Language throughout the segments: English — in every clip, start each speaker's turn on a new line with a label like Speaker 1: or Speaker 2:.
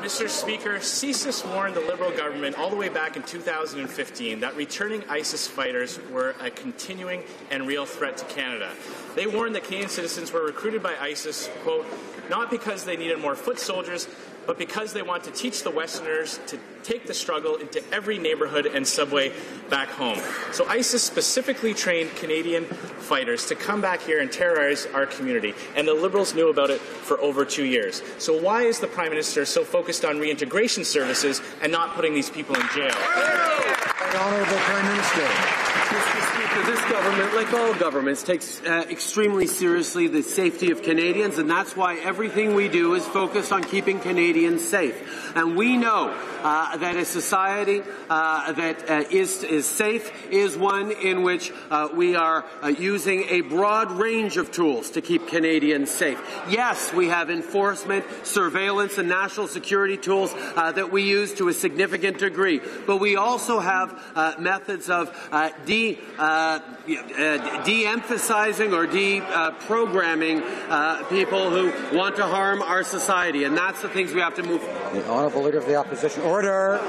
Speaker 1: Mr. Speaker, CSIS warned the Liberal government all the way back in 2015 that returning ISIS fighters were a continuing and real threat to Canada. They warned that Canadian citizens were recruited by ISIS, quote, not because they needed more foot soldiers, but because they want to teach the Westerners to take the struggle into every neighborhood and subway back home. So ISIS specifically trained Canadian fighters to come back here and terrorize our community, and the Liberals knew about it for over 2 years. So why is the Prime Minister so focused on reintegration services and not putting these people in jail?
Speaker 2: The Honourable Prime Minister.
Speaker 3: Mr. Speaker, this government, like all governments, takes extremely seriously the safety of Canadians, and that's why everything we do is focused on keeping Canadians safe. And we know that a society that is safe is one in which we are using a broad range of tools to keep Canadians safe. Yes, we have enforcement, surveillance, and national security tools that we use to a significant degree, but we also have methods of de-emphasizing or de-programming people who want to harm our society, and that's the things we have to move.
Speaker 2: The Honourable Leader of the Opposition. Order.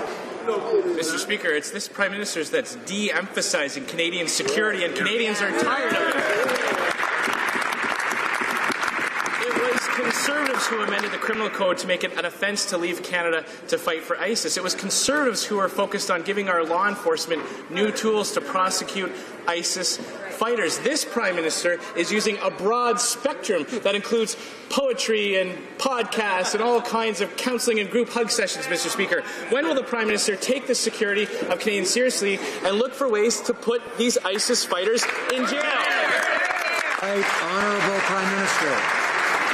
Speaker 1: Mr. Speaker, it's this Prime Minister that's de-emphasizing Canadian security, and Canadians are tired of it. Conservatives who amended the criminal code to make it an offence to leave Canada to fight for ISIS. It was Conservatives who were focused on giving our law enforcement new tools to prosecute ISIS fighters. This Prime Minister is using a broad spectrum that includes poetry and podcasts and all kinds of counselling and group hug sessions, Mr. Speaker. When will the Prime Minister take the security of Canadians seriously and look for ways to put these ISIS fighters in jail?
Speaker 2: Right, Honourable Prime Minister.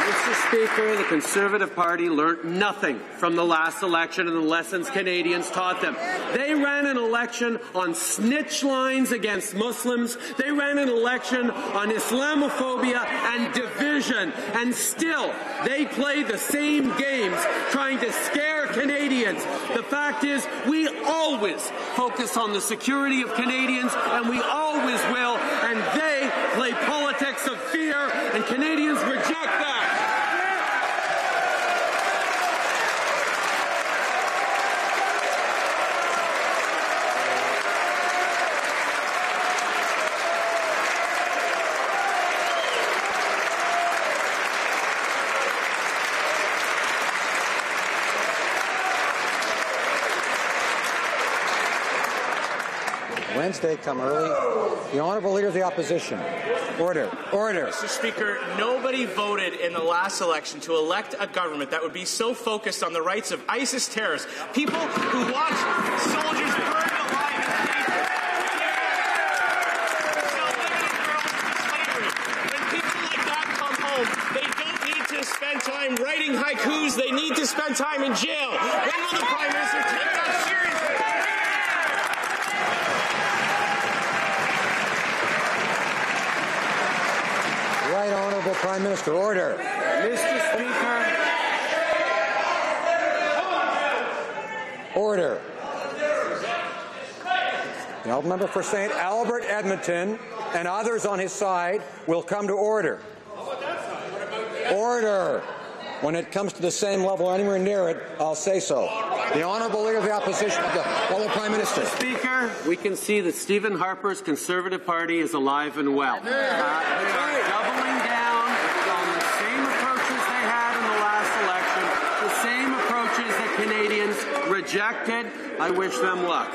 Speaker 3: Mr. Speaker, the Conservative Party learnt nothing from the last election and the lessons Canadians taught them. They ran an election on snitch lines against Muslims. They ran an election on Islamophobia and division. And still, they play the same games trying to scare Canadians. The fact is, we always focus on the security of Canadians, and we always will. And they play politics of fear, and Canadians reject that.
Speaker 2: Wednesday come early. The Honourable Leader of the Opposition. Order. Order.
Speaker 1: Mr. Speaker, nobody voted in the last election to elect a government that would be so focused on the rights of ISIS terrorists, people who watch soldiers burn alive in cages, sell women and girls into slavery. When people like that come home, they don't need to spend time writing haikus. They need to spend time in jail. When will the Prime Minister take that seriously?
Speaker 2: Right, Honourable Prime Minister. Order.
Speaker 3: Mr. Speaker.
Speaker 2: Order. The Honourable Member for St. Albert, Edmonton, and others on his side will come to order. Order. When it comes to the same level or anywhere near it, I'll say so. The Honourable Leader of the Opposition, the Prime Minister.
Speaker 3: Speaker, we can see that Stephen Harper's Conservative Party is alive and well. They are doubling down on the same approaches they had in the last election, the same approaches that Canadians rejected. I wish them luck.